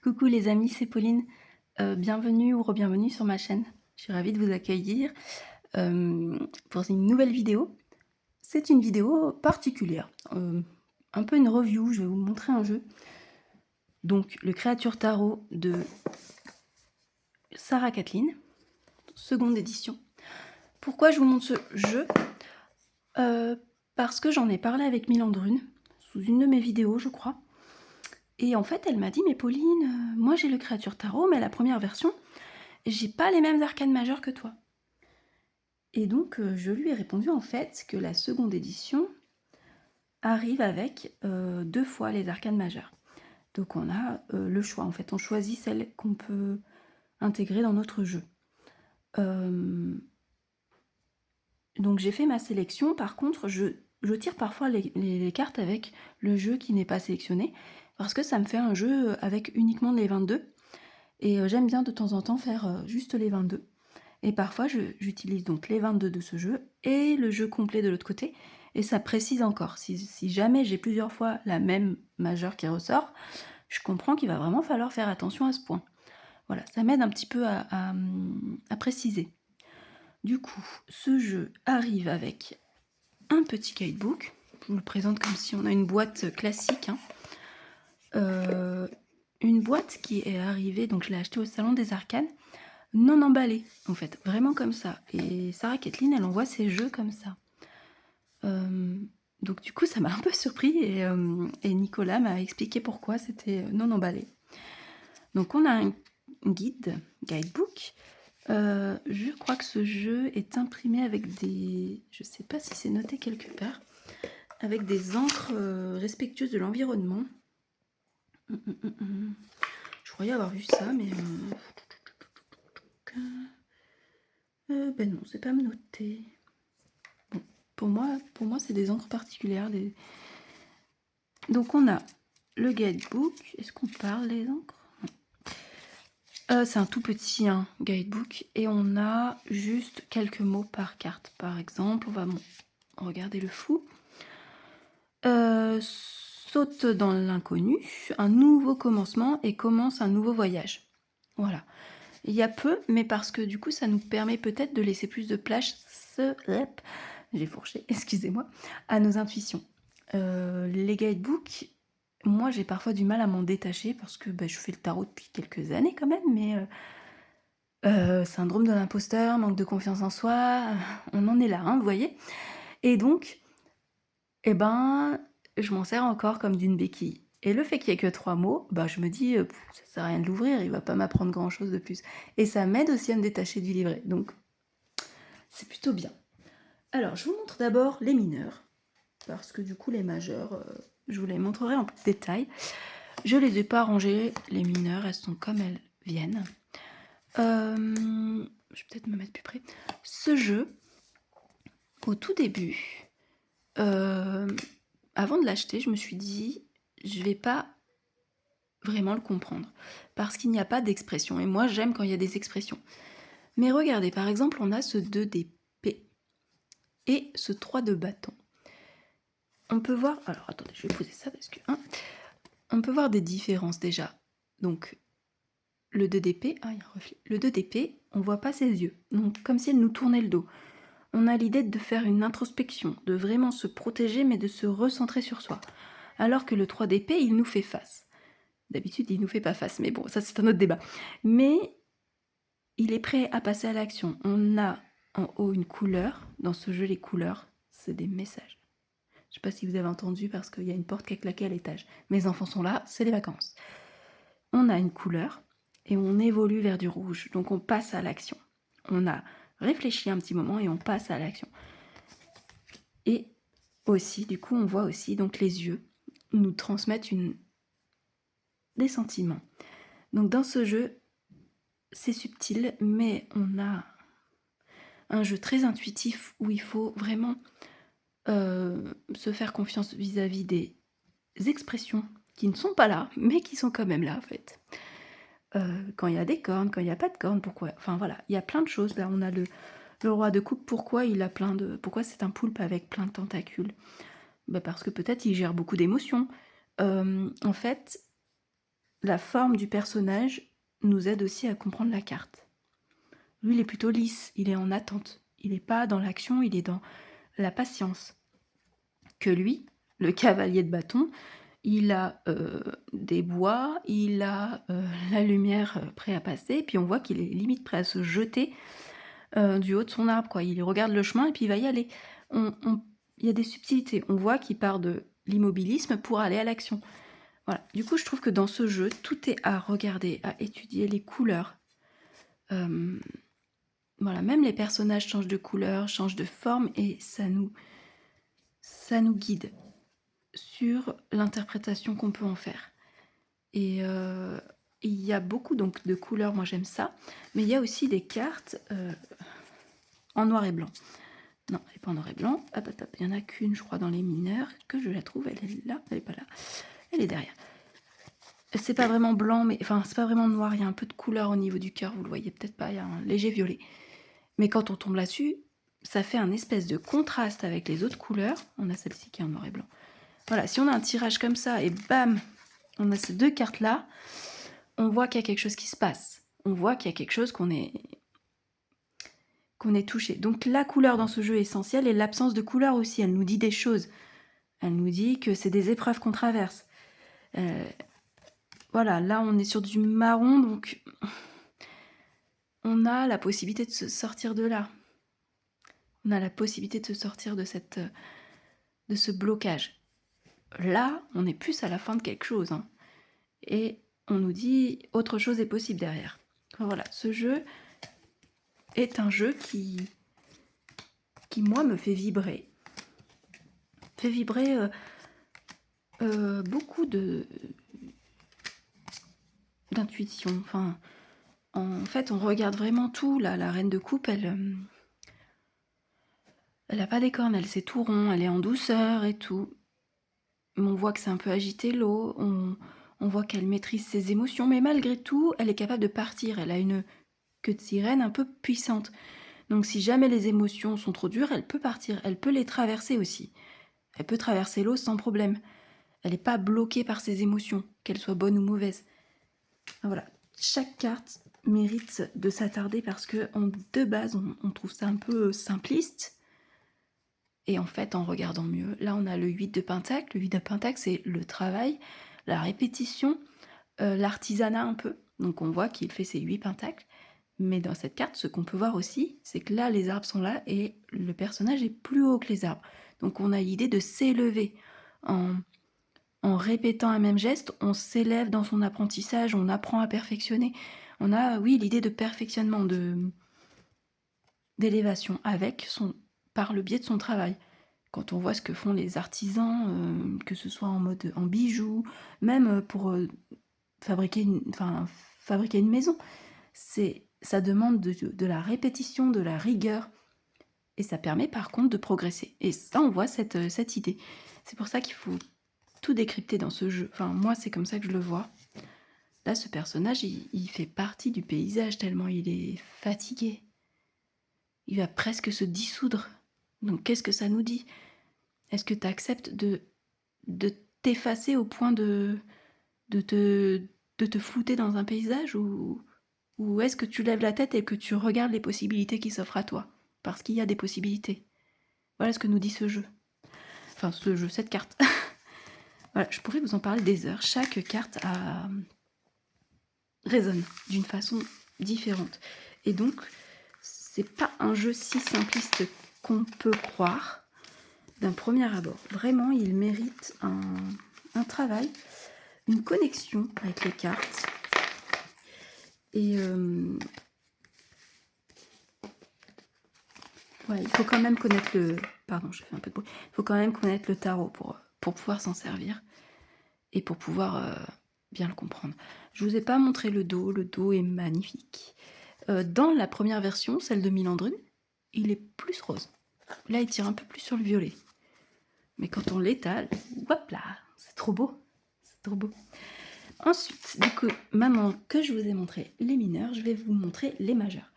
Coucou les amis, c'est Pauline. Bienvenue ou re-bienvenue sur ma chaîne. Je suis ravie de vous accueillir pour une nouvelle vidéo. C'est une vidéo particulière, un peu une review. Je vais vous montrer un jeu. Donc, le Créature Tarot de Sarah Kathleen, seconde édition. Pourquoi je vous montre ce jeu Parce que j'en ai parlé avec Milandrune, sous une de mes vidéos, je crois. Et en fait, elle m'a dit, mais Pauline, moi j'ai le Créature Tarot, mais la première version, j'ai pas les mêmes arcanes majeures que toi. Et donc, je lui ai répondu en fait que la seconde édition arrive avec 2 fois les arcanes majeures. Donc on a le choix, en fait, on choisit celle qu'on peut intégrer dans notre jeu. Donc j'ai fait ma sélection, par contre je tire parfois les cartes avec le jeu qui n'est pas sélectionné, parce que ça me fait un jeu avec uniquement les 22, et j'aime bien de temps en temps faire juste les 22. Et parfois, j'utilise donc les 22 de ce jeu et le jeu complet de l'autre côté. Et ça précise encore. Si jamais j'ai plusieurs fois la même majeure qui ressort, je comprends qu'il va vraiment falloir faire attention à ce point. Voilà, ça m'aide un petit peu à préciser. Du coup, ce jeu arrive avec un petit guidebook. Je vous le présente comme si on a une boîte classique. Une boîte qui est arrivée, donc je l'ai achetée au Salon des Arcanes, non emballé, en fait, vraiment comme ça. Et Sarah Kathleen, elle envoie ses jeux comme ça. Donc du coup, ça m'a un peu surpris et Nicolas m'a expliqué pourquoi c'était non emballé. Donc on a un guidebook. Je crois que ce jeu est imprimé avec des... Je sais pas si c'est noté quelque part. Avec des encres respectueuses de l'environnement. Je croyais avoir vu ça, mais... ben non, c'est pas noté. Bon, pour moi c'est des encres particulières. Donc on a le guidebook. Est-ce qu'on parle des encres? C'est un tout petit guidebook. Et on a juste quelques mots par carte. Par exemple, on va regarder le fou. Saute dans l'inconnu, un nouveau commencement et commence un nouveau voyage. Voilà. Il y a peu, mais parce que du coup, ça nous permet peut-être de laisser plus de place, j'ai fourché, excusez-moi, à nos intuitions. Les guidebooks, moi j'ai parfois du mal à m'en détacher parce que je fais le tarot depuis quelques années quand même, mais syndrome de l'imposteur, manque de confiance en soi, on en est là, vous voyez. Et donc, eh ben, je m'en sers encore comme d'une béquille. Et le fait qu'il n'y ait que 3 mots, je me dis, ça sert à rien de l'ouvrir, il va pas m'apprendre grand chose de plus. Et ça m'aide aussi à me détacher du livret, donc c'est plutôt bien. Alors, je vous montre d'abord les mineurs, parce que du coup, les majeurs, je vous les montrerai en détail. Je les ai pas rangées, les mineurs, elles sont comme elles viennent. Je vais peut-être me mettre plus près. Ce jeu, au tout début, avant de l'acheter, je me suis dit, je vais pas vraiment le comprendre, parce qu'il n'y a pas d'expression. Et moi, j'aime quand il y a des expressions. Mais regardez, par exemple, on a ce 2 d'épée et ce 3 de bâton. On peut voir... Alors, attendez, je vais poser ça parce que... on peut voir des différences déjà. Donc, le 2 d'épée... Ah, il y a un reflet. Le 2 d'épée, on voit pas ses yeux. Donc, comme si elle nous tournait le dos. On a l'idée de faire une introspection, de vraiment se protéger, mais de se recentrer sur soi. Alors que le 3 d'épée, il nous fait face. D'habitude, il nous fait pas face, mais bon, ça c'est un autre débat. Mais il est prêt à passer à l'action. On a en haut une couleur. Dans ce jeu, les couleurs, c'est des messages. Je sais pas si vous avez entendu parce qu'il y a une porte qui a claqué à l'étage. Mes enfants sont là, c'est les vacances. On a une couleur et on évolue vers du rouge. Donc on passe à l'action. On a réfléchi un petit moment et on passe à l'action. Et aussi, du coup, on voit aussi donc les yeux nous transmettent des sentiments. Donc dans ce jeu, c'est subtil, mais on a un jeu très intuitif où il faut vraiment se faire confiance vis-à-vis des expressions qui ne sont pas là, mais qui sont quand même là en fait. Quand il y a des cornes, quand il n'y a pas de cornes, pourquoi? Enfin voilà, il y a plein de choses. Là, on a le roi de coupe, pourquoi il a plein de... Pourquoi c'est un poulpe avec plein de tentacules? Parce que peut-être il gère beaucoup d'émotions. En fait, la forme du personnage nous aide aussi à comprendre la carte. Lui, il est plutôt lisse, il est en attente. Il n'est pas dans l'action, il est dans la patience. Que lui, le cavalier de bâton, il a des bois, il a la lumière prêt à passer, puis on voit qu'il est limite prêt à se jeter du haut de son arbre, quoi. Il regarde le chemin et puis il va y aller. Il y a des subtilités. On voit qu'il part de l'immobilisme pour aller à l'action. Voilà. Du coup, je trouve que dans ce jeu, tout est à regarder, à étudier les couleurs. Voilà, même les personnages changent de couleur, changent de forme et ça nous guide sur l'interprétation qu'on peut en faire. Et il y a beaucoup donc de couleurs, moi j'aime ça, mais il y a aussi des cartes en noir et blanc. Non, elle n'est pas en noir et blanc. Hop, hop, hop. Il n'y en a qu'une, je crois, dans les mineurs, que je la trouve. Elle est là, elle n'est pas là. Elle est derrière. C'est pas vraiment blanc, mais enfin, c'est pas vraiment noir. Il y a un peu de couleur au niveau du cœur, vous le voyez peut-être pas. Il y a un léger violet. Mais quand on tombe là-dessus, ça fait un espèce de contraste avec les autres couleurs. On a celle-ci qui est en noir et blanc. Voilà, si on a un tirage comme ça et bam, on a ces deux cartes-là, on voit qu'il y a quelque chose qui se passe. On voit qu'il y a quelque chose qu'on est touché. Donc la couleur dans ce jeu est essentielle et l'absence de couleur aussi, elle nous dit des choses. Elle nous dit que c'est des épreuves qu'on traverse. Voilà, là on est sur du marron, donc on a la possibilité de se sortir de là. On a la possibilité de se sortir de ce blocage. Là, on est plus à la fin de quelque chose. Hein. Et on nous dit autre chose est possible derrière. Enfin, voilà, ce jeu est un jeu qui moi, me fait vibrer. Fait vibrer beaucoup d'intuition. Enfin, en fait, on regarde vraiment tout. Là, la reine de coupe, elle a pas des cornes, elle c'est tout rond, elle est en douceur et tout. Mais on voit que c'est un peu agité l'eau, on voit qu'elle maîtrise ses émotions, mais malgré tout, elle est capable de partir. Elle a une queue de sirène un peu puissante. Donc si jamais les émotions sont trop dures, elle peut partir, elle peut les traverser aussi. Elle peut traverser l'eau sans problème. Elle n'est pas bloquée par ses émotions, qu'elles soient bonnes ou mauvaises. Voilà, chaque carte mérite de s'attarder parce que de base, on trouve ça un peu simpliste. Et en fait, en regardant mieux, là on a le 8 de Pentacle. Le 8 de Pentacle, c'est le travail, la répétition, l'artisanat un peu. Donc on voit qu'il fait ses 8 pentacles. Mais dans cette carte, ce qu'on peut voir aussi, c'est que là, les arbres sont là et le personnage est plus haut que les arbres. Donc on a l'idée de s'élever. En répétant un même geste, on s'élève dans son apprentissage, on apprend à perfectionner. On a, oui, l'idée de perfectionnement, d'élévation par le biais de son travail. Quand on voit ce que font les artisans, que ce soit en bijoux, même pour fabriquer une maison, ça demande de la répétition, de la rigueur, et ça permet par contre de progresser. Et ça, on voit cette idée. C'est pour ça qu'il faut tout décrypter dans ce jeu. Enfin, moi, c'est comme ça que je le vois. Là, ce personnage, il fait partie du paysage tellement il est fatigué. Il va presque se dissoudre. Donc, qu'est-ce que ça nous dit? Est-ce que tu acceptes de t'effacer au point de te flouter dans un paysage ou est-ce que tu lèves la tête et que tu regardes les possibilités qui s'offrent à toi? Parce qu'il y a des possibilités. Voilà ce que nous dit ce jeu. Enfin, ce jeu, cette carte. Voilà, je pourrais vous en parler des heures. Chaque carte résonne d'une façon différente. Et donc, c'est pas un jeu si simpliste qu'on peut croire d'un premier abord. Vraiment, il mérite un travail, une connexion avec les cartes. Et ouais, il faut quand même connaître le... Pardon, je fais un peu de bruit. Il faut quand même connaître le tarot pour pouvoir s'en servir et pour pouvoir bien le comprendre. Je vous ai pas montré le dos est magnifique. Dans la première version, celle de Milandrune, il est plus rose. Là, il tire un peu plus sur le violet. Mais quand on l'étale, hop là, c'est trop beau. C'est trop beau. Ensuite, du coup, maintenant que je vous ai montré les mineurs, je vais vous montrer les majeurs.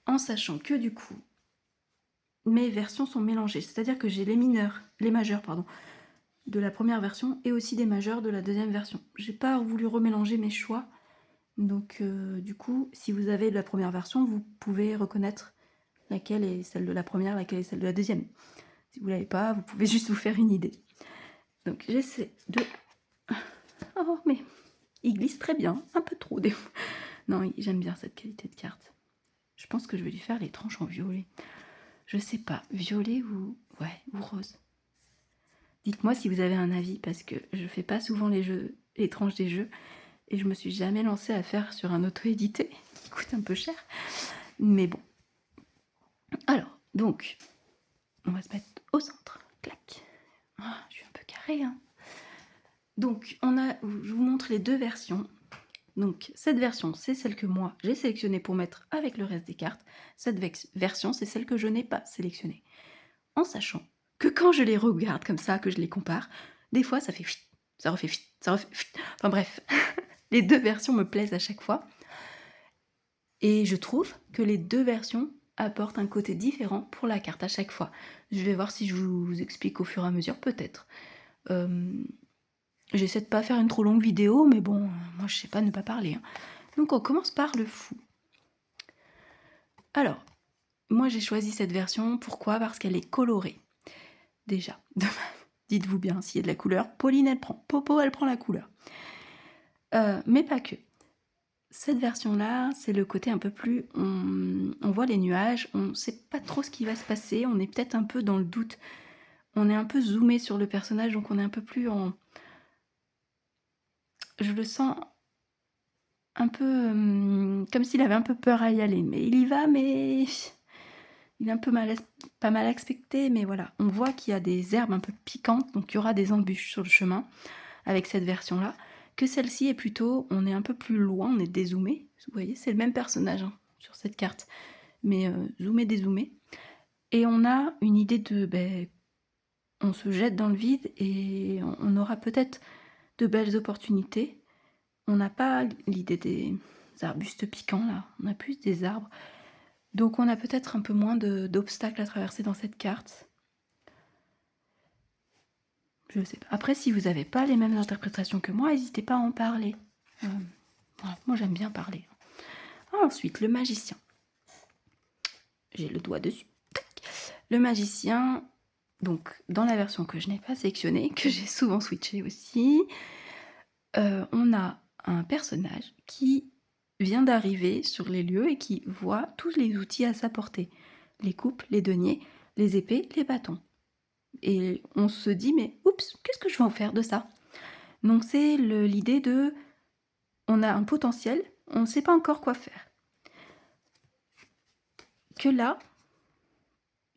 En sachant que du coup, mes versions sont mélangées. C'est-à-dire que j'ai les majeurs, de la première version et aussi des majeurs de la deuxième version. J'ai pas voulu remélanger mes choix, donc du coup, si vous avez de la première version, vous pouvez reconnaître laquelle est celle de la première, laquelle est celle de la deuxième. Si vous l'avez pas, vous pouvez juste vous faire une idée. Donc j'essaie de... Oh, mais il glisse très bien, un peu trop des fois. Non, j'aime bien cette qualité de carte. Je pense que je vais lui faire les tranches en violet. Je sais pas, violet ou... Ouais, ou rose. Dites-moi si vous avez un avis, parce que je fais pas souvent les tranches des jeux, et je me suis jamais lancée à faire sur un auto-édité, qui coûte un peu cher. Mais bon. Alors, donc, on va se mettre au centre. Clac. Ah, je suis un peu carré, hein. Donc, je vous montre les deux versions. Donc, cette version, c'est celle que moi, j'ai sélectionnée pour mettre avec le reste des cartes. Cette version, c'est celle que je n'ai pas sélectionnée. En sachant que quand je les regarde comme ça, que je les compare, des fois, ça fait fit, ça refait fit, ça refait fit. Enfin bref, les deux versions me plaisent à chaque fois. Et je trouve que les deux versions apportent un côté différent pour la carte à chaque fois. Je vais voir si je vous explique au fur et à mesure, peut-être. J'essaie de pas faire une trop longue vidéo, mais bon, moi je sais pas ne pas parler, hein. Donc on commence par le fou. Alors, moi j'ai choisi cette version, pourquoi? Parce qu'elle est colorée. Déjà, dites-vous bien, s'il y a de la couleur, Pauline elle prend, Popo elle prend la couleur. Mais pas que. Cette version-là, c'est le côté un peu plus... On voit les nuages, on sait pas trop ce qui va se passer, on est peut-être un peu dans le doute. On est un peu zoomé sur le personnage, donc on est un peu plus en... Je le sens un peu comme s'il avait un peu peur à y aller. Mais il y va, mais il est un peu pas mal expecté. Mais voilà, on voit qu'il y a des herbes un peu piquantes, donc il y aura des embûches sur le chemin avec cette version-là. Que celle-ci est plutôt, on est un peu plus loin, on est dézoomé. Vous voyez, c'est le même personnage hein, sur cette carte, mais zoomé, dézoomé. Et on a une idée de... on se jette dans le vide et on aura peut-être de belles opportunités. On n'a pas l'idée des arbustes piquants, là. On a plus des arbres. Donc on a peut-être un peu moins d'obstacles à traverser dans cette carte. Je sais pas. Après, si vous n'avez pas les mêmes interprétations que moi, n'hésitez pas à en parler. Voilà. Moi, j'aime bien parler. Ensuite, le magicien. J'ai le doigt dessus. Le magicien, donc dans la version que je n'ai pas sélectionnée, que j'ai souvent switché aussi, on a un personnage qui vient d'arriver sur les lieux et qui voit tous les outils à sa portée. Les coupes, les deniers, les épées, les bâtons. Et on se dit, mais oups, qu'est-ce que je vais en faire de ça? Donc c'est l'idée de, on a un potentiel, on ne sait pas encore quoi faire. Que là,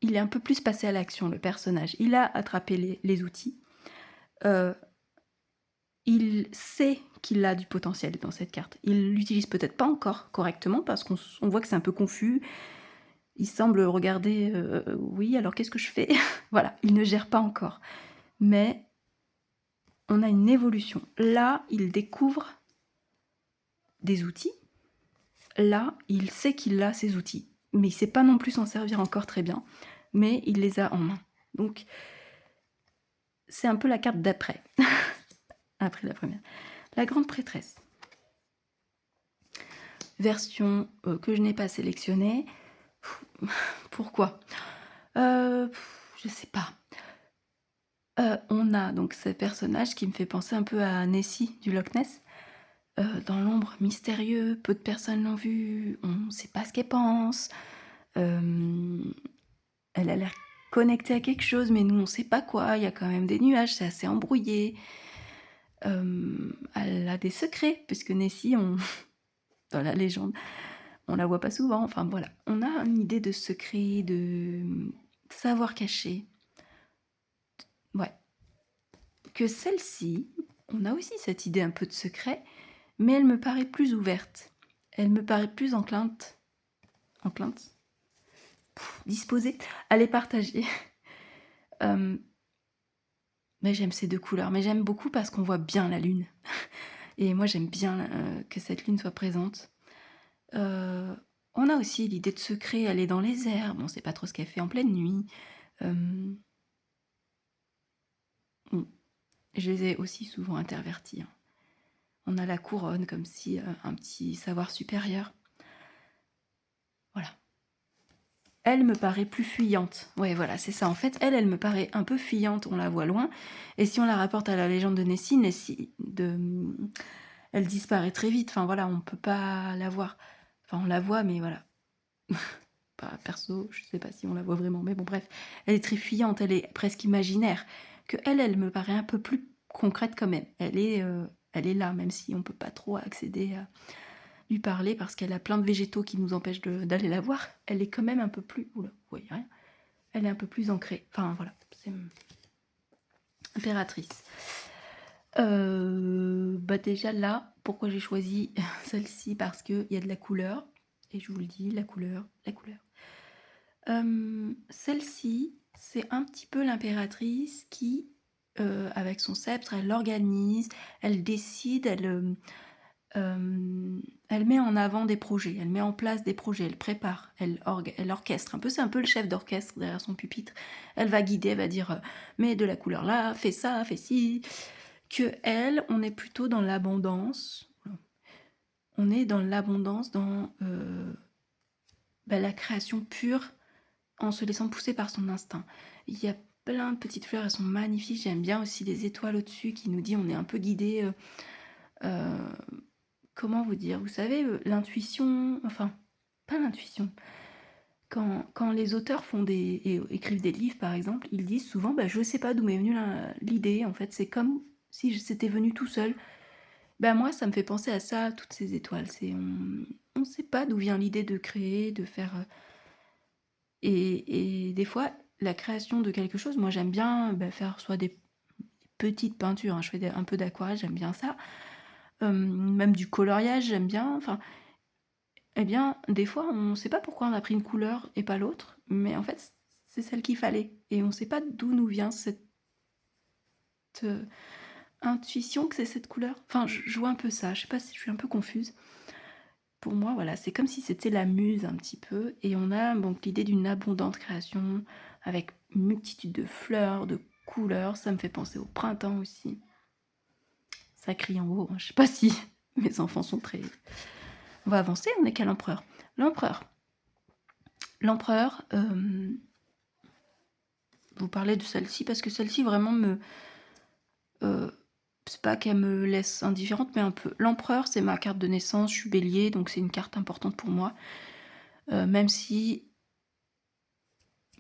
il est un peu plus passé à l'action, le personnage. Il a attrapé les outils. Il sait qu'il a du potentiel dans cette carte. Il l'utilise peut-être pas encore correctement parce qu'on voit que c'est un peu confus. Il semble regarder, oui, alors qu'est-ce que je fais? Voilà, il ne gère pas encore. Mais on a une évolution. Là, il découvre des outils. Là, il sait qu'il a ces outils. Mais il ne sait pas non plus s'en servir encore très bien. Mais il les a en main. Donc, c'est un peu la carte d'après. Après la première. La grande prêtresse. Version que je n'ai pas sélectionnée. Pourquoi je sais pas. On a donc ce personnage qui me fait penser un peu à Nessie du Loch Ness. Dans l'ombre, mystérieux, peu de personnes l'ont vu, on ne sait pas ce qu'elle pense. Elle a l'air connectée à quelque chose, mais nous on ne sait pas quoi. Il y a quand même des nuages, c'est assez embrouillé. Elle a des secrets, puisque Nessie, dans la légende, on la voit pas souvent. Enfin voilà, on a une idée de secret, de savoir caché. Ouais. Que celle-ci, on a aussi cette idée un peu de secret, mais elle me paraît plus ouverte. Elle me paraît plus enclinte, disposée à les partager. Mais j'aime ces deux couleurs, mais j'aime beaucoup parce qu'on voit bien la lune. Et moi j'aime bien que cette lune soit présente. On a aussi l'idée de secret, elle est dans les airs, on ne sait pas trop ce qu'elle fait en pleine nuit. Je les ai aussi souvent intervertis, hein. On a la couronne comme si un petit savoir supérieur. Voilà. Elle me paraît plus fuyante. Ouais, voilà, c'est ça. En fait, elle me paraît un peu fuyante, on la voit loin. Et si on la rapporte à la légende de Nessie, elle disparaît très vite. Enfin voilà, on peut pas la voir. Enfin, on la voit, mais voilà. Pas perso, je sais pas si on la voit vraiment, mais bon, bref. Elle est très fuyante, elle est presque imaginaire. Que elle me paraît un peu plus concrète quand même. Elle est là, même si on peut pas trop accéder à lui parler parce qu'elle a plein de végétaux qui nous empêchent d'aller la voir. Elle est quand même un peu plus... Oula, vous voyez rien. Elle est un peu plus ancrée. Enfin, voilà, c'est impératrice. Bah déjà là, pourquoi j'ai choisi celle-ci? Parce qu'il y a de la couleur. Et je vous le dis, la couleur, la couleur. Celle-ci, c'est un petit peu l'impératrice qui, avec son sceptre, elle organise, elle décide, elle met en avant des projets, elle met en place des projets, elle prépare, elle orchestre. C'est un peu le chef d'orchestre derrière son pupitre. Elle va guider, elle va dire mets de la couleur là, fais ça, fais ci. Que elle, on est plutôt dans l'abondance. On est dans l'abondance, dans la création pure, en se laissant pousser par son instinct. Il y a plein de petites fleurs, elles sont magnifiques. J'aime bien aussi les étoiles au-dessus qui nous dit on est un peu guidé. Comment vous dire? Vous savez, l'intuition, enfin, pas l'intuition. Quand les auteurs écrivent des livres, par exemple, ils disent souvent je sais pas d'où m'est venue l'idée. En fait, c'est comme si c'était venu tout seul. Moi, ça me fait penser à ça, toutes ces étoiles. On ne sait pas d'où vient l'idée de créer, de faire. Et des fois, la création de quelque chose, moi j'aime bien faire soit des petites peintures, hein, je fais un peu d'aquarelle, j'aime bien ça. Même du coloriage, j'aime bien. Enfin, eh bien, des fois, on ne sait pas pourquoi on a pris une couleur et pas l'autre, mais en fait, c'est celle qu'il fallait. Et on ne sait pas d'où nous vient cette intuition que c'est cette couleur. Enfin, je vois un peu ça, je sais pas si je suis un peu confuse. Pour moi, voilà, c'est comme si c'était la muse un petit peu. Et on a donc l'idée d'une abondante création avec une multitude de fleurs, de couleurs. Ça me fait penser au printemps aussi. Ça crie en haut, hein. Je sais pas si mes enfants sont très... On va avancer, on est qu'à l'empereur. L'empereur. L'empereur, vous parlez de celle-ci parce que celle-ci vraiment me... c'est pas qu'elle me laisse indifférente, mais un peu. L'empereur, c'est ma carte de naissance, je suis bélier, donc c'est une carte importante pour moi. Même si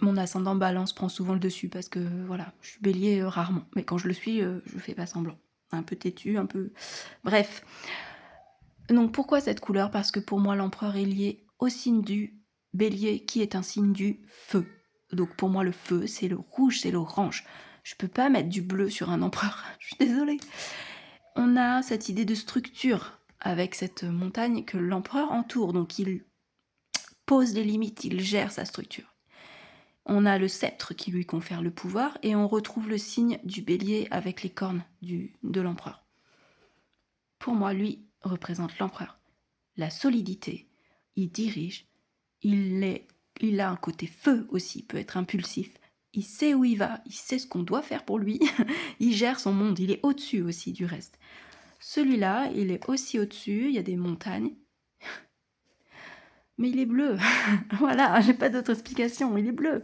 mon ascendant balance prend souvent le dessus, parce que voilà, je suis bélier rarement. Mais quand je le suis, je fais pas semblant. Un peu têtu, un peu... Bref. Donc pourquoi cette couleur? Parce que pour moi, l'empereur est lié au signe du bélier, qui est un signe du feu. Donc pour moi, le feu, c'est le rouge, c'est l'orange. Je peux pas mettre du bleu sur un empereur, je suis désolée. On a cette idée de structure avec cette montagne que l'empereur entoure, donc il pose les limites, il gère sa structure. On a le sceptre qui lui confère le pouvoir et on retrouve le signe du bélier avec les cornes de l'empereur. Pour moi, lui représente l'empereur. La solidité, il dirige, il a un côté feu aussi, il peut être impulsif. Il sait où il va, il sait ce qu'on doit faire pour lui, il gère son monde, il est au-dessus aussi du reste. Celui-là, il est aussi au-dessus, il y a des montagnes, mais il est bleu. Voilà, j'ai pas d'autre explication, il est bleu.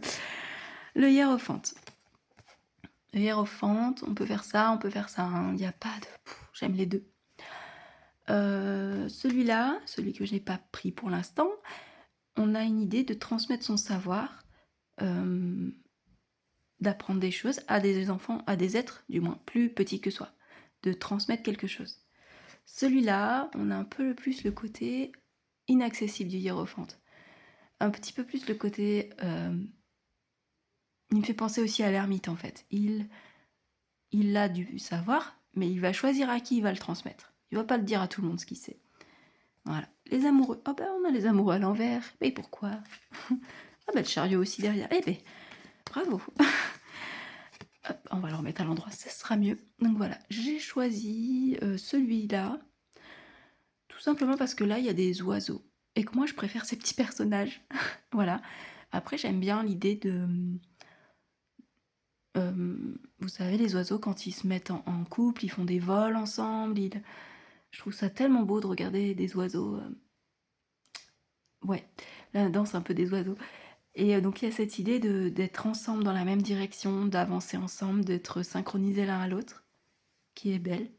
Le hiérophante. Le hiérophante, on peut faire ça, hein. Il n'y a pas de... j'aime les deux. Celui-là, celui que je n'ai pas pris pour l'instant, on a une idée de transmettre son savoir, d'apprendre des choses à des enfants, à des êtres, du moins, plus petits que soi, de transmettre quelque chose. Celui-là, on a un peu plus le côté inaccessible du hiérophante. Un petit peu plus le côté... il me fait penser aussi à l'ermite, en fait. Il a du savoir, mais il va choisir à qui il va le transmettre. Il va pas le dire à tout le monde ce qu'il sait. Voilà. Les amoureux. Oh on a les amoureux à l'envers. Mais pourquoi? Le chariot aussi derrière. Bravo. Hop, on va le remettre à l'endroit, ça sera mieux. Donc voilà, j'ai choisi celui-là, tout simplement parce que là, il y a des oiseaux. Et que moi, je préfère ces petits personnages. Voilà. Après, j'aime bien l'idée Vous savez, les oiseaux, quand ils se mettent en couple, ils font des vols ensemble. Je trouve ça tellement beau de regarder des oiseaux. Ouais, la danse un peu des oiseaux. Et donc il y a cette idée d'être ensemble dans la même direction, d'avancer ensemble, d'être synchronisés l'un à l'autre, qui est belle.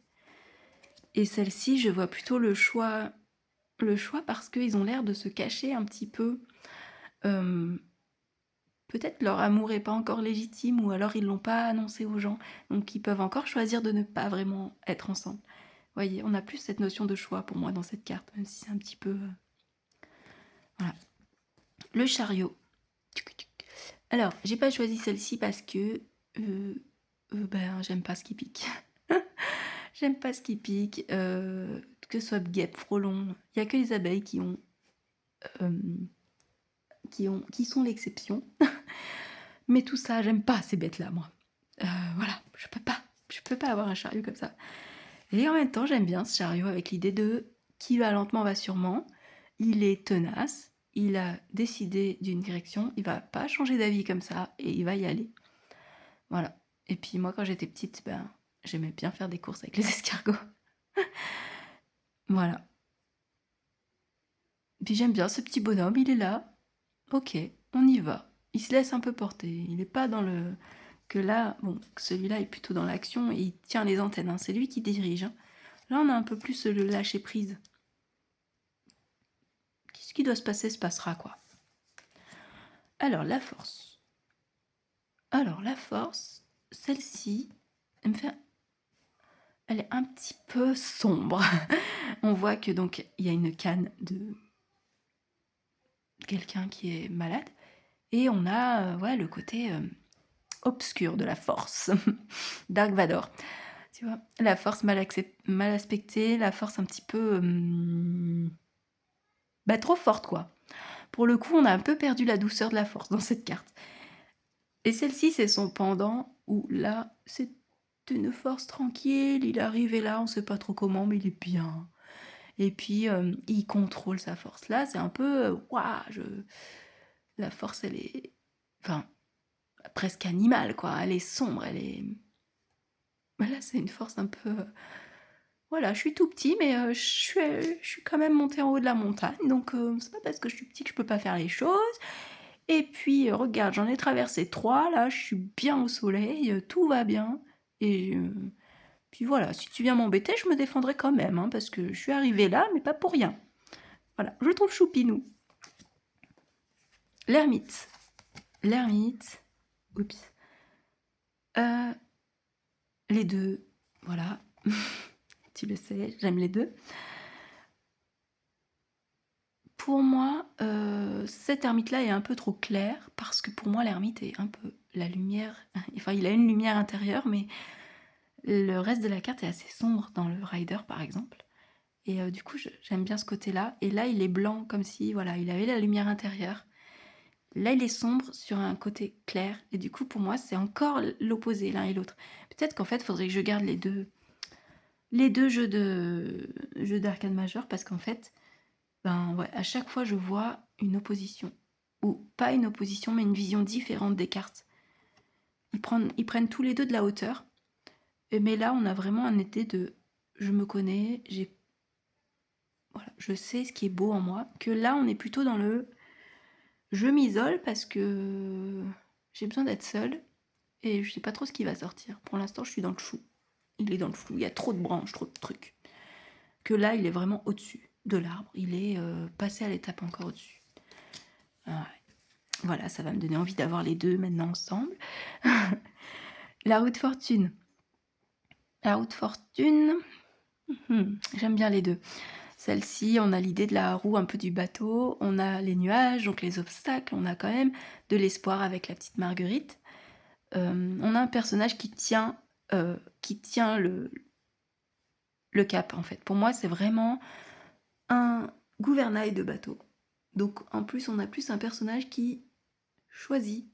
Et celle-ci, je vois plutôt le choix parce qu'ils ont l'air de se cacher un petit peu. Euh, Peut-être leur amour est pas encore légitime ou alors ils l'ont pas annoncé aux gens. Donc ils peuvent encore choisir de ne pas vraiment être ensemble. Vous voyez, on a plus cette notion de choix pour moi dans cette carte, même si c'est un petit peu... Voilà. Le chariot. Alors, j'ai pas choisi celle-ci parce que... ben, j'aime pas ce qui pique. J'aime pas ce qui pique. Que ce soit guêpe, frelon. Il y a que les abeilles euh, qui sont l'exception. Mais tout ça, j'aime pas ces bêtes-là, moi. Voilà, je peux pas avoir un chariot comme ça. Et en même temps, j'aime bien ce chariot avec l'idée de qui va lentement va sûrement. Il est tenace, il a décidé d'une direction, il va pas changer d'avis comme ça et il va y aller. Voilà. Et puis moi, quand j'étais petite, ben, j'aimais bien faire des courses avec les escargots. Voilà. Puis j'aime bien ce petit bonhomme, il est là. Ok, on y va. Il se laisse un peu porter. Il n'est pas dans le... Que là, bon, celui-là est plutôt dans l'action et il tient les antennes. Hein. C'est lui qui dirige. Hein. Là, on a un peu plus le lâcher prise. Ce qui doit se passera, quoi. Alors, la force. Celle-ci, elle est un petit peu sombre. On voit que donc il y a une canne de quelqu'un qui est malade et on a le côté obscur de la force. Dark Vador. Tu vois, la force mal aspectée, la force un petit peu trop forte quoi. Pour le coup, on a un peu perdu la douceur de la force dans cette carte. Et celle-ci, c'est son pendant, où là, c'est une force tranquille, il est arrivé là, on sait pas trop comment, mais il est bien. Et puis, il contrôle sa force. Là, c'est un peu, la force, elle est, enfin, presque animale, quoi. Elle est sombre, elle est... Là, c'est une force un peu... Voilà, je suis tout petit, mais je suis quand même monté en haut de la montagne, donc c'est pas parce que je suis petit que je peux pas faire les choses. Et puis, regarde, j'en ai traversé 3, là, je suis bien au soleil, tout va bien. Et puis voilà, si tu viens m'embêter, je me défendrai quand même, hein, parce que je suis arrivée là, mais pas pour rien. Voilà, je trouve choupinou. L'ermite. L'ermite. Oups. Les deux, voilà. Tu le sais, j'aime les deux. Pour moi, cet ermite-là est un peu trop clair, parce que pour moi, l'ermite est un peu la lumière... Enfin, il a une lumière intérieure, mais le reste de la carte est assez sombre dans le rider, par exemple. Et du coup, j'aime bien ce côté-là. Et là, il est blanc, comme si, voilà, il avait la lumière intérieure. Là, il est sombre sur un côté clair. Et du coup, pour moi, c'est encore l'opposé, l'un et l'autre. Peut-être qu'en fait, il faudrait que je garde les deux jeux d'arcane majeur, parce qu'en fait, ben ouais, à chaque fois, je vois une opposition. Ou pas une opposition, mais une vision différente des cartes. Ils prennent tous les deux de la hauteur. Mais là, on a vraiment un été de... Je me connais, voilà, je sais ce qui est beau en moi. Que là, on est plutôt dans le... Je m'isole parce que j'ai besoin d'être seule. Et je sais pas trop ce qui va sortir. Pour l'instant, je suis dans le flou. Il est dans le flou. Il y a trop de branches, trop de trucs. Que là, il est vraiment au-dessus de l'arbre. Il est passé à l'étape encore au-dessus. Ah ouais. Voilà, ça va me donner envie d'avoir les deux maintenant ensemble. La roue de fortune. La roue de fortune, j'aime bien les deux. Celle-ci, on a l'idée de la roue un peu du bateau, on a les nuages, donc les obstacles, on a quand même de l'espoir avec la petite Marguerite. On a un personnage qui tient le cap, en fait. Pour moi, c'est vraiment un gouvernail de bateau. Donc, en plus, on a plus un personnage qui choisit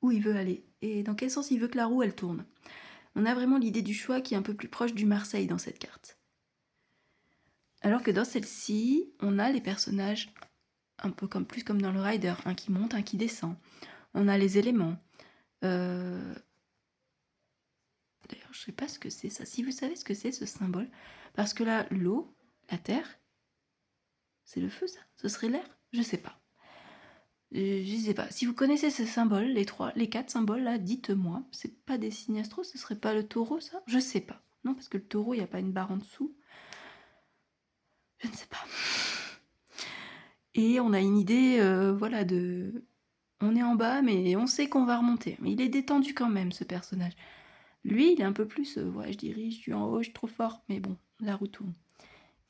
où il veut aller et dans quel sens il veut que la roue, elle tourne. On a vraiment l'idée du choix qui est un peu plus proche du Marseille dans cette carte. Alors que dans celle-ci, on a les personnages un peu plus comme dans le Rider, un qui monte, un qui descend. On a les éléments. D'ailleurs, je sais pas ce que c'est ça. Si vous savez ce que c'est ce symbole, parce que là, l'eau, la terre, c'est le feu ça? Ce serait l'air? Je sais pas. Je sais pas. Si vous connaissez ces symboles, les 4 symboles là, dites-moi. C'est pas des signes astro, ce serait pas le taureau ça? Je sais pas. Non, parce que le taureau, il n'y a pas une barre en dessous. Je ne sais pas. Et on a une idée, voilà, de... On est en bas, mais on sait qu'on va remonter. Mais il est détendu quand même, ce personnage. Lui, il est un peu plus, ouais, je dirige, je suis en haut, je suis trop fort. Mais bon, la roue tourne.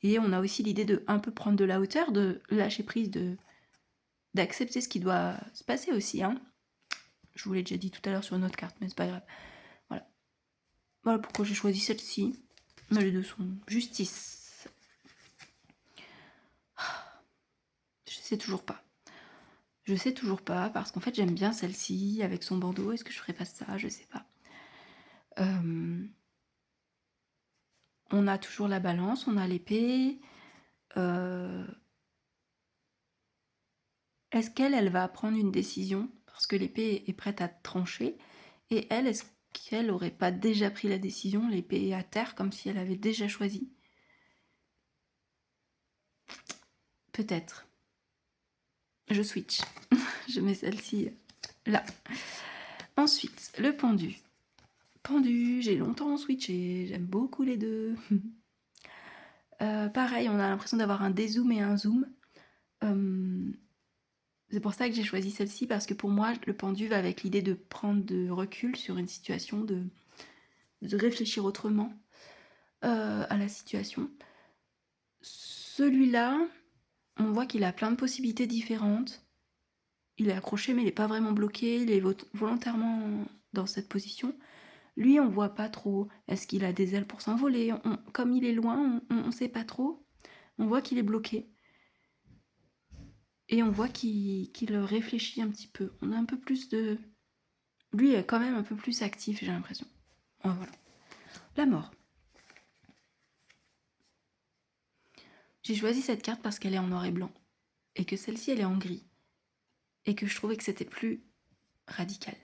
Et on a aussi l'idée de un peu prendre de la hauteur, de lâcher prise, d'accepter ce qui doit se passer aussi. Hein. Je vous l'ai déjà dit tout à l'heure sur une autre carte, mais c'est pas grave. Voilà. Voilà pourquoi j'ai choisi celle-ci. Mais les deux sont justice. Je sais toujours pas. Je sais toujours pas, parce qu'en fait j'aime bien celle-ci, avec son bandeau. Est-ce que je ferais pas ça? Je sais pas. On a toujours la balance, on a l'épée. Est-ce qu'elle va prendre une décision? Parce que l'épée est prête à trancher. Et elle, est-ce qu'elle aurait pas déjà pris la décision, l'épée à terre, comme si elle avait déjà choisi? Peut-être. Je switch. Je mets celle-ci là. Ensuite, le pendu. Pendu, j'ai longtemps switché, j'aime beaucoup les deux. Pareil, on a l'impression d'avoir un dézoom et un zoom. C'est pour ça que j'ai choisi celle-ci, parce que pour moi, le pendu va avec l'idée de prendre de recul sur une situation, de réfléchir autrement à la situation. Celui-là, on voit qu'il a plein de possibilités différentes. Il est accroché, mais il n'est pas vraiment bloqué. Il est volontairement dans cette position. Lui, on voit pas trop. Est-ce qu'il a des ailes pour s'envoler? Comme il est loin, on ne sait pas trop. On voit qu'il est bloqué. Et on voit qu'il réfléchit un petit peu. On a un peu plus de... Lui est quand même un peu plus actif, j'ai l'impression. Oh, voilà. La mort. J'ai choisi cette carte parce qu'elle est en noir et blanc. Et que celle-ci, elle est en gris. Et que je trouvais que c'était plus radical.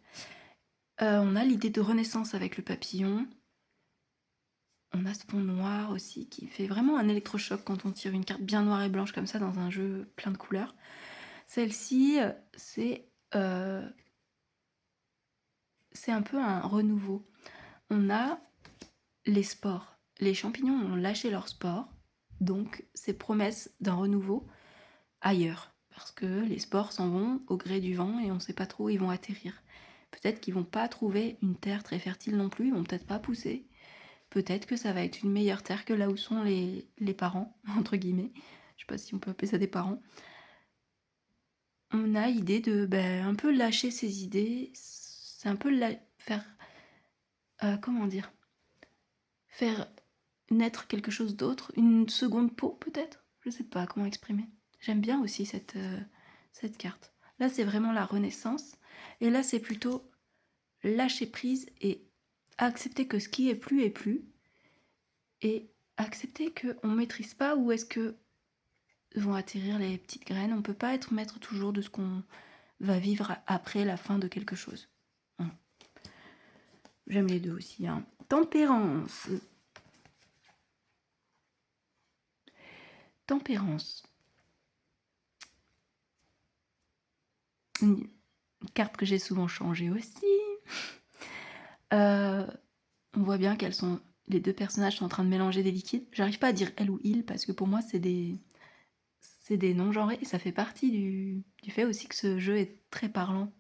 On a l'idée de renaissance avec le papillon. On a ce fond noir aussi qui fait vraiment un électrochoc quand on tire une carte bien noire et blanche comme ça dans un jeu plein de couleurs. Celle-ci, c'est un peu un renouveau. On a les spores. Les champignons ont lâché leurs spores, donc c'est promesse d'un renouveau ailleurs. Parce que les spores s'en vont au gré du vent et on ne sait pas trop où ils vont atterrir. Peut-être qu'ils vont pas trouver une terre très fertile non plus, ils vont peut-être pas pousser. Peut-être que ça va être une meilleure terre que là où sont les parents, entre guillemets. Je sais pas si on peut appeler ça des parents. On a l'idée de un peu lâcher ses idées. C'est un peu faire... comment dire? Faire naître quelque chose d'autre. Une seconde peau peut-être? Je sais pas comment exprimer. J'aime bien aussi cette carte. Là c'est vraiment la renaissance. Et là c'est plutôt lâcher prise et accepter que ce qui est plus. Et accepter qu'on ne maîtrise pas où est-ce que vont atterrir les petites graines. On ne peut pas être maître toujours de ce qu'on va vivre après la fin de quelque chose. J'aime les deux aussi. Hein. Tempérance. Tempérance. Une carte que j'ai souvent changée aussi. On voit bien qu'elles sont... Les deux personnages sont en train de mélanger des liquides. J'arrive pas à dire elle ou il parce que pour moi c'est des noms genrés et ça fait partie du fait aussi que ce jeu est très parlant.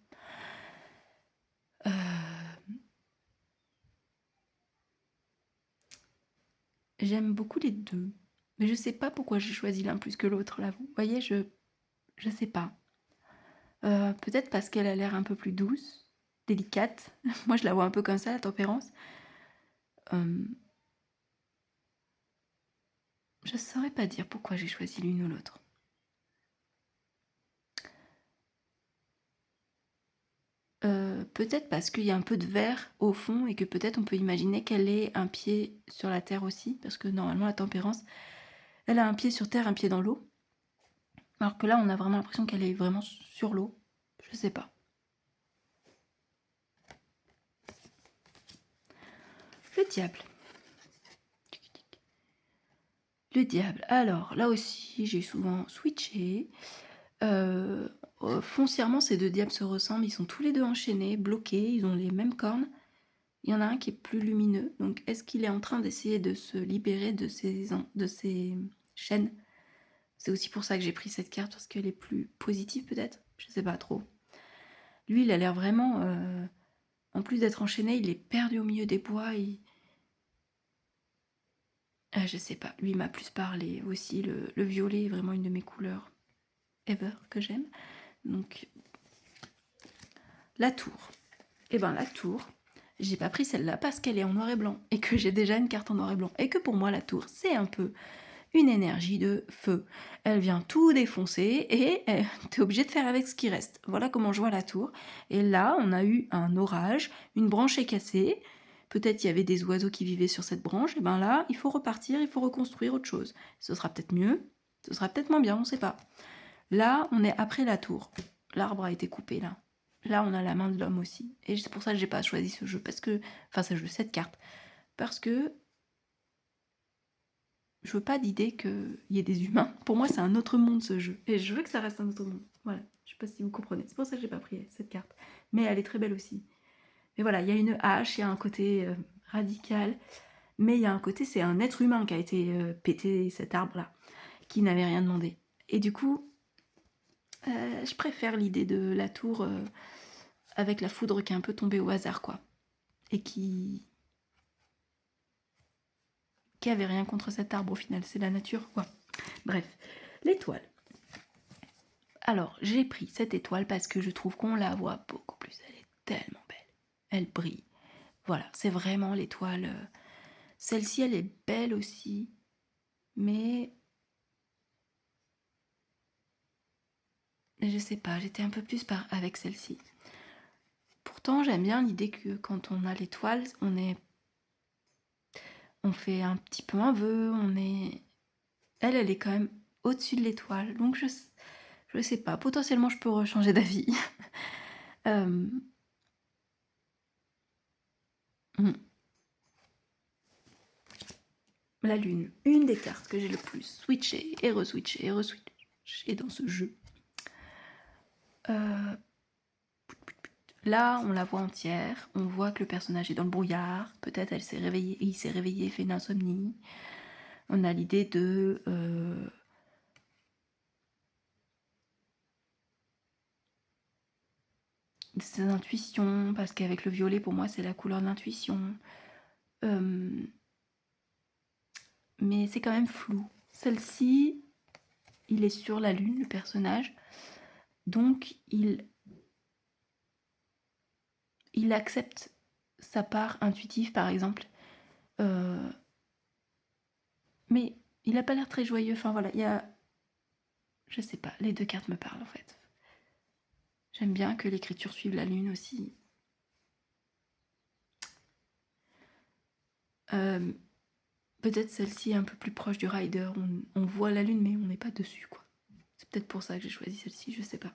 J'aime beaucoup les deux. Mais je sais pas pourquoi j'ai choisi l'un plus que l'autre là. Vous voyez, je sais pas. Peut-être parce qu'elle a l'air un peu plus douce, délicate. Moi je la vois un peu comme ça, la tempérance. Je saurais pas dire pourquoi j'ai choisi l'une ou l'autre. Peut-être parce qu'il y a un peu de vert au fond et que peut-être on peut imaginer qu'elle ait un pied sur la terre aussi, parce que normalement la tempérance, elle a un pied sur terre, un pied dans l'eau. Alors que là, on a vraiment l'impression qu'elle est vraiment sur l'eau. Je sais pas. diable. Le diable. Alors, là aussi, j'ai souvent switché. Foncièrement, ces deux diables se ressemblent. Ils sont tous les deux enchaînés, bloqués. Ils ont les mêmes cornes. Il y en a un qui est plus lumineux. Donc, est-ce qu'il est en train d'essayer de se libérer de ces chaînes? C'est aussi pour ça que j'ai pris cette carte, parce qu'elle est plus positive peut-être. Je sais pas trop. Lui, il a l'air vraiment... en plus d'être enchaîné, il est perdu au milieu des bois. Je sais pas. Lui m'a plus parlé aussi. Le violet est vraiment une de mes couleurs ever que j'aime. Donc, la tour. Eh ben, la tour, j'ai pas pris celle-là parce qu'elle est en noir et blanc et que j'ai déjà une carte en noir et blanc. Et que pour moi, la tour, c'est un peu une énergie de feu. Elle vient tout défoncer et t'es obligé de faire avec ce qui reste. Voilà comment je vois la tour. Et là, on a eu un orage, une branche est cassée. Peut-être il y avait des oiseaux qui vivaient sur cette branche. Et ben là, il faut repartir, il faut reconstruire autre chose. Ce sera peut-être mieux, ce sera peut-être moins bien, on sait pas. Là, on est après la tour. L'arbre a été coupé là. Là, on a la main de l'homme aussi. Et c'est pour ça que j'ai pas choisi ce jeu. Parce que. Enfin, ce jeu, cette carte. Parce que. Je veux pas d'idée qu'il y ait des humains. Pour moi, c'est un autre monde ce jeu. Et je veux que ça reste un autre monde. Voilà. Je sais pas si vous comprenez. C'est pour ça que j'ai pas pris cette carte. Mais elle est très belle aussi. Mais voilà, il y a une hache, il y a un côté radical. Mais il y a un côté, c'est un être humain qui a été pété cet arbre-là. Qui n'avait rien demandé. Et du coup, je préfère l'idée de la tour avec la foudre qui est un peu tombée au hasard, quoi. Et qui avait rien contre cet arbre au final, c'est la nature, quoi. Bref, l'étoile. Alors, j'ai pris cette étoile parce que je trouve qu'on la voit beaucoup plus. Elle est tellement belle. Elle brille. Voilà, c'est vraiment l'étoile. Celle-ci, elle est belle aussi, mais je sais pas, j'étais un peu plus avec celle-ci. Pourtant, j'aime bien l'idée que quand on a l'étoile, on fait un petit peu un vœu, elle est quand même au-dessus de l'étoile. Donc je sais pas, potentiellement je peux changer d'avis. euh... La lune, une des cartes que j'ai le plus switché et reswitché dans ce jeu. Là, on la voit entière, on voit que le personnage est dans le brouillard, peut-être elle s'est réveillée, il s'est réveillé, fait une insomnie. On a l'idée de ses intuitions, parce qu'avec le violet, pour moi, c'est la couleur de l'intuition. Mais c'est quand même flou. Celle-ci, il est sur la lune, le personnage, donc il accepte sa part intuitive, par exemple. Mais il n'a pas l'air très joyeux. Enfin voilà, il y a... Je sais pas, les deux cartes me parlent en fait. J'aime bien que l'écriture suive la lune aussi. Peut-être celle-ci est un peu plus proche du rider. On voit la lune, mais on n'est pas dessus, quoi. C'est peut-être pour ça que j'ai choisi celle-ci, je sais pas.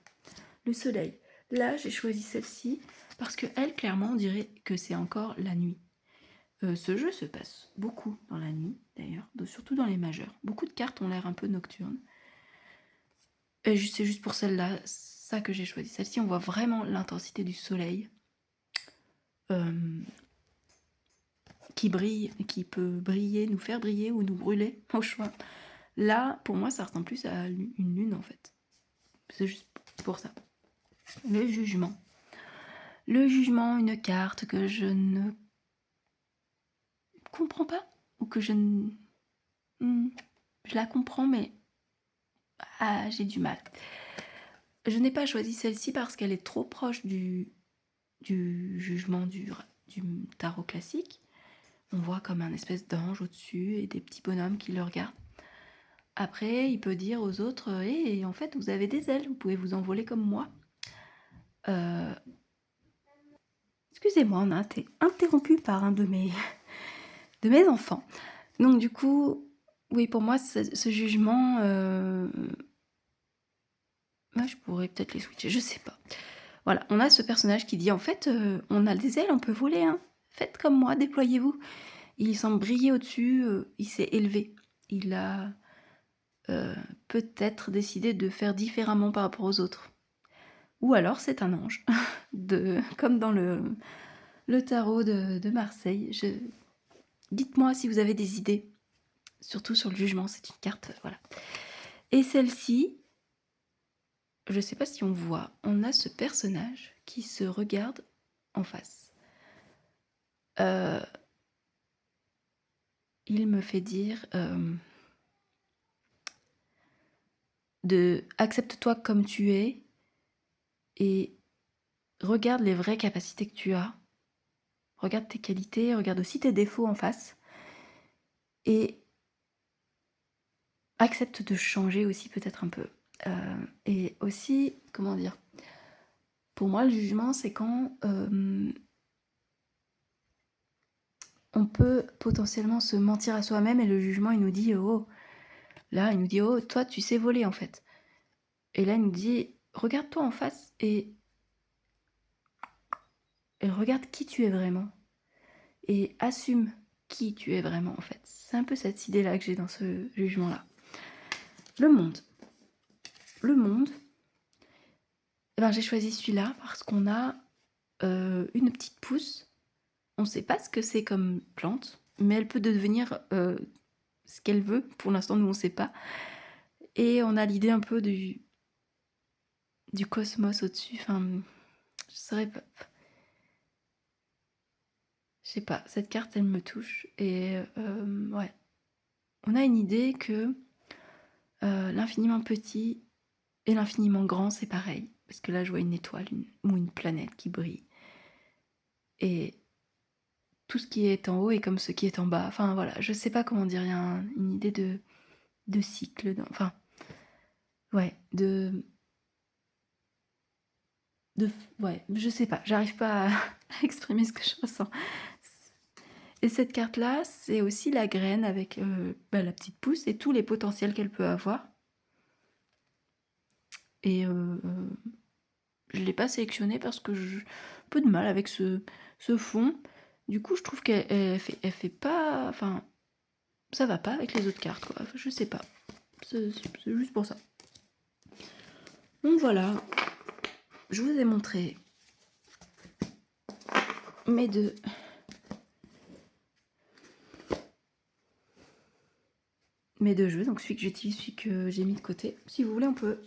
Le soleil. Là, j'ai choisi celle-ci parce que elle, clairement, on dirait que c'est encore la nuit. Ce jeu se passe beaucoup dans la nuit, d'ailleurs, surtout dans les majeurs. Beaucoup de cartes ont l'air un peu nocturnes. Et c'est juste pour celle-là, ça que j'ai choisi. Celle-ci, on voit vraiment l'intensité du soleil qui brille, qui peut briller, nous faire briller ou nous brûler au choix. Là, pour moi, ça ressemble plus à une lune en fait. C'est juste pour ça. Le jugement. Le jugement, une carte que je ne comprends pas ou que je ne... Je la comprends, mais j'ai du mal. Je n'ai pas choisi celle-ci parce qu'elle est trop proche du jugement du tarot classique. On voit comme un espèce d'ange au-dessus et des petits bonhommes qui le regardent. Après, il peut dire aux autres « Hé, en fait, vous avez des ailes, vous pouvez vous envoler comme moi. » Excusez-moi, on a été interrompu par un de mes enfants. Donc du coup, oui, pour moi, ce jugement... Moi, je pourrais peut-être les switcher, je sais pas. Voilà, on a ce personnage qui dit « En fait, on a des ailes, on peut voler, hein. Faites comme moi, déployez-vous. » Il semble briller au-dessus, il s'est élevé. Il a peut-être décidé de faire différemment par rapport aux autres. Ou alors c'est un ange, comme dans le tarot de Marseille. Dites-moi si vous avez des idées, surtout sur le jugement, c'est une carte, voilà. Et celle-ci, je ne sais pas si on voit, on a ce personnage qui se regarde en face. Il me fait dire accepte-toi comme tu es et regarde les vraies capacités que tu as. Regarde tes qualités, regarde aussi tes défauts en face. Et accepte de changer aussi peut-être un peu. Et aussi, comment dire, pour moi le jugement c'est quand on peut potentiellement se mentir à soi-même et le jugement il nous dit oh, là il nous dit oh toi tu sais voler en fait. Et là il nous dit regarde-toi en face et regarde qui tu es vraiment. Et assume qui tu es vraiment en fait. C'est un peu cette idée-là que j'ai dans ce jugement-là. Le monde. Le monde, eh ben, j'ai choisi celui-là parce qu'on a une petite pousse. On ne sait pas ce que c'est comme plante, mais elle peut devenir ce qu'elle veut. Pour l'instant, nous, on ne sait pas. Et on a l'idée un peu du cosmos au-dessus. Enfin, je saurais pas. Je sais pas, cette carte, elle me touche. Et ouais. On a une idée que l'infiniment petit et l'infiniment grand, c'est pareil. Parce que là, je vois une étoile ou une planète qui brille. Et tout ce qui est en haut est comme ce qui est en bas. Enfin, voilà, je sais pas comment dire. Il y a une idée de cycle. Enfin, ouais, ouais, je sais pas. J'arrive pas à exprimer ce que je ressens. Et cette carte-là, c'est aussi la graine avec la petite pousse et tous les potentiels qu'elle peut avoir. Et je ne l'ai pas sélectionnée parce que j'ai un peu de mal avec ce fond. Du coup, je trouve qu'elle fait pas... Enfin, ça va pas avec les autres cartes, quoi. Je sais pas. C'est juste pour ça. Donc voilà. Je vous ai montré mes deux... jeux. Donc celui que j'utilise, celui que j'ai mis de côté. Si vous voulez, on peut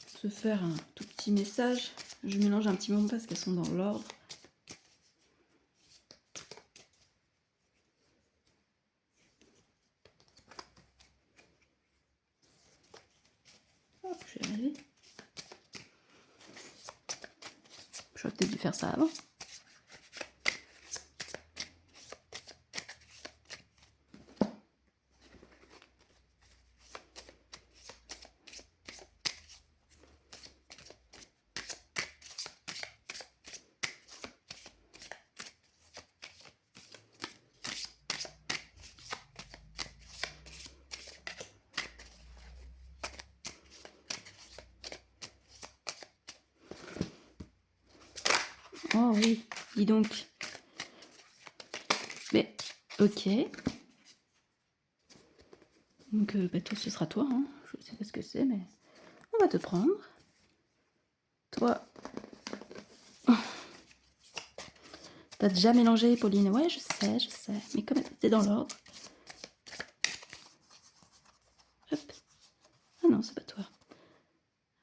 se faire un tout petit message. Je mélange un petit moment parce qu'elles sont dans l'ordre. Hop, je vais y arriver. J'aurais peut-être dû faire ça avant. Oh oui, dis donc. Mais, ok. Donc, toi, ce sera toi. Hein. Je sais pas ce que c'est, mais on va te prendre. Toi. T'as déjà mélangé, Pauline? Ouais, je sais. Mais comme t'es dans l'ordre. Hop. Ah non, c'est pas toi.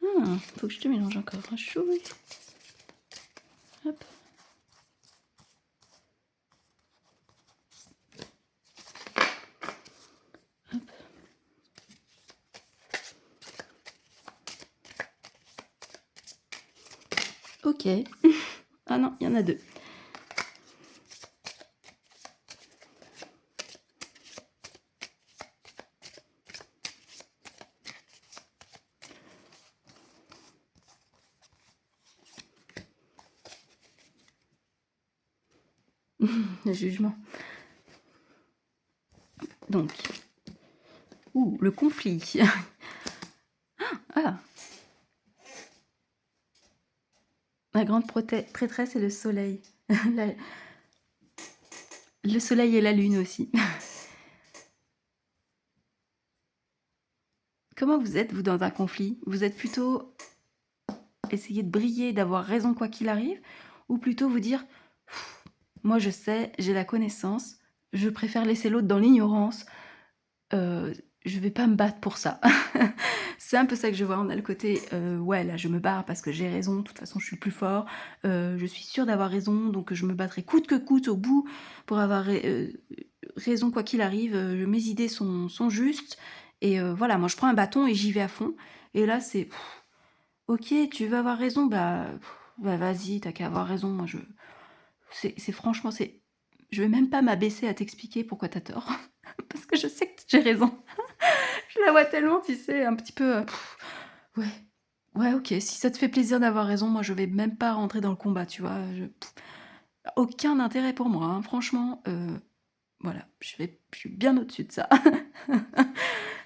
Ah, faut que je te mélange encore un chouille. Hop. Hop. Ok. Ah non, il y en a deux. Le jugement. Donc. Ouh, le conflit. Ah. La grande prêtresse et le soleil. La- Le soleil et la lune aussi. Comment vous êtes, vous, dans un conflit? Vous êtes plutôt essayer de briller, d'avoir raison quoi qu'il arrive, ou plutôt vous dire, moi je sais, j'ai la connaissance, je préfère laisser l'autre dans l'ignorance, je vais pas me battre pour ça. C'est un peu ça que je vois. On a le côté, ouais, là je me bats parce que j'ai raison, de toute façon je suis le plus fort, je suis sûre d'avoir raison, donc je me battrai coûte que coûte au bout pour avoir raison quoi qu'il arrive, mes idées sont justes, et voilà, moi je prends un bâton et j'y vais à fond. Et là c'est, ok, tu veux avoir raison, bah vas-y, t'as qu'à avoir raison, moi c'est franchement, je vais même pas m'abaisser à t'expliquer pourquoi t'as tort, parce que je sais que j'ai raison. Je la vois tellement, tu sais, un petit peu, ouais, ouais, ok, si ça te fait plaisir d'avoir raison, moi je vais même pas rentrer dans le combat, tu vois, aucun intérêt pour moi, hein, franchement, voilà, je suis bien au-dessus de ça.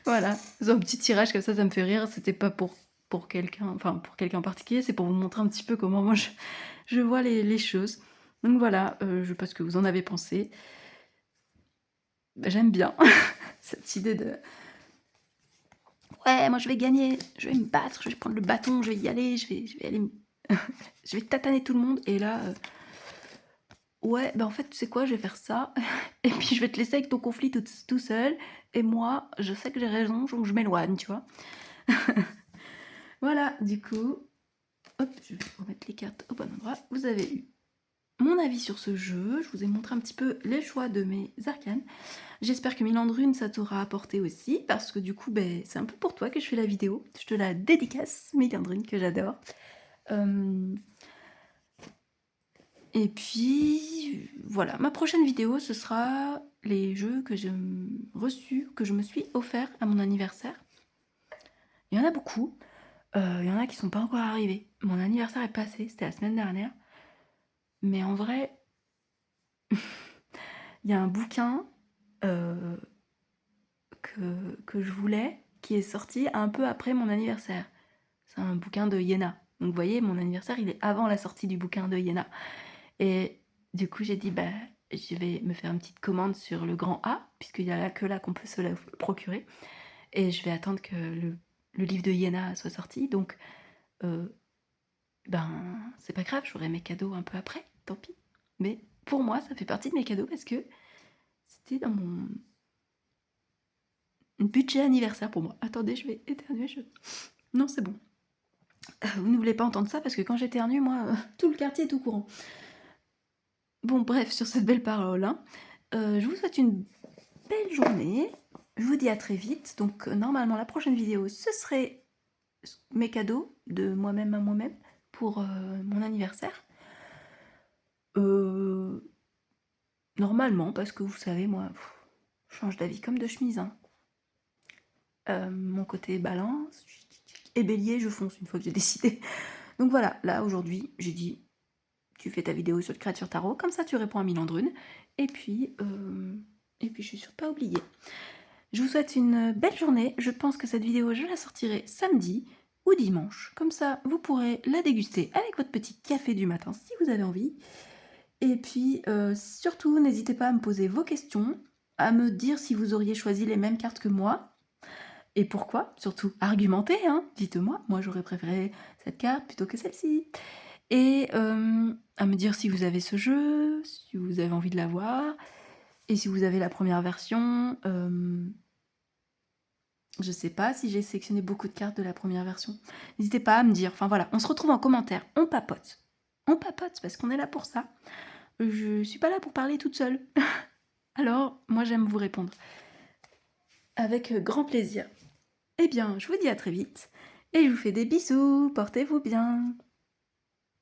Voilà, c'est un petit tirage comme ça me fait rire, c'était pas pour quelqu'un, enfin pour quelqu'un en particulier, c'est pour vous montrer un petit peu comment moi je vois les choses. Donc voilà, je sais pas ce que vous en avez pensé. Bah, j'aime bien cette idée de ouais, moi je vais gagner, je vais me battre, je vais prendre le bâton, je vais y aller, je vais aller, je vais tataner tout le monde. Et là, ouais, bah en fait, tu sais quoi, je vais faire ça, et puis je vais te laisser avec ton conflit tout seul, et moi, je sais que j'ai raison, donc je m'éloigne, tu vois. Voilà, du coup, hop, je vais remettre les cartes au bon endroit. Vous avez eu mon avis sur ce jeu, je vous ai montré un petit peu les choix de mes arcanes. J'espère que Milandrune, ça t'aura apporté aussi, parce que du coup, ben, c'est un peu pour toi que je fais la vidéo. Je te la dédicace, Milandrune, que j'adore. Et puis, voilà, ma prochaine vidéo, ce sera les jeux que j'ai reçus, que je me suis offert à mon anniversaire. Il y en a beaucoup, il y en a qui sont pas encore arrivés. Mon anniversaire est passé, c'était la semaine dernière. Mais en vrai, il y a un bouquin euh, que je voulais, qui est sorti un peu après mon anniversaire. C'est un bouquin de Iéna. Donc vous voyez, mon anniversaire, il est avant la sortie du bouquin de Iéna. Et du coup, j'ai dit, bah, je vais me faire une petite commande sur le grand A, puisqu'il n'y a que là qu'on peut se le procurer. Et je vais attendre que le livre de Iéna soit sorti. Donc, ben, c'est pas grave, j'aurai mes cadeaux un peu après, tant pis. Mais pour moi, ça fait partie de mes cadeaux parce que c'était dans mon budget anniversaire pour moi. Attendez, je vais éternuer. Non, c'est bon. Vous ne voulez pas entendre ça parce que quand j'éternue, moi, tout le quartier est au courant. Bon, bref, sur cette belle parole, hein, je vous souhaite une belle journée. Je vous dis à très vite. Donc, normalement, la prochaine vidéo, ce serait mes cadeaux de moi-même à moi-même pour mon anniversaire. Normalement, parce que vous savez, moi, je change d'avis comme de chemise, hein. Mon côté balance et bélier, je fonce une fois que j'ai décidé. Donc voilà, là aujourd'hui, j'ai dit, tu fais ta vidéo sur le créature tarot, comme ça tu réponds à Milandrune, et puis je suis sûre de pas oublier. Je vous souhaite une belle journée. Je pense que cette vidéo, je la sortirai samedi ou dimanche. Comme ça, vous pourrez la déguster avec votre petit café du matin si vous avez envie. Et puis, surtout, n'hésitez pas à me poser vos questions, à me dire si vous auriez choisi les mêmes cartes que moi. Et pourquoi? Surtout, argumentez, hein. Dites-moi, moi j'aurais préféré cette carte plutôt que celle-ci. Et à me dire si vous avez ce jeu, si vous avez envie de l'avoir, et si vous avez la première version. Je sais pas si j'ai sélectionné beaucoup de cartes de la première version. N'hésitez pas à me dire. Enfin voilà, on se retrouve en commentaire. On papote. On papote parce qu'on est là pour ça. Je suis pas là pour parler toute seule. Alors, moi j'aime vous répondre. Avec grand plaisir. Eh bien, je vous dis à très vite. Et je vous fais des bisous. Portez-vous bien.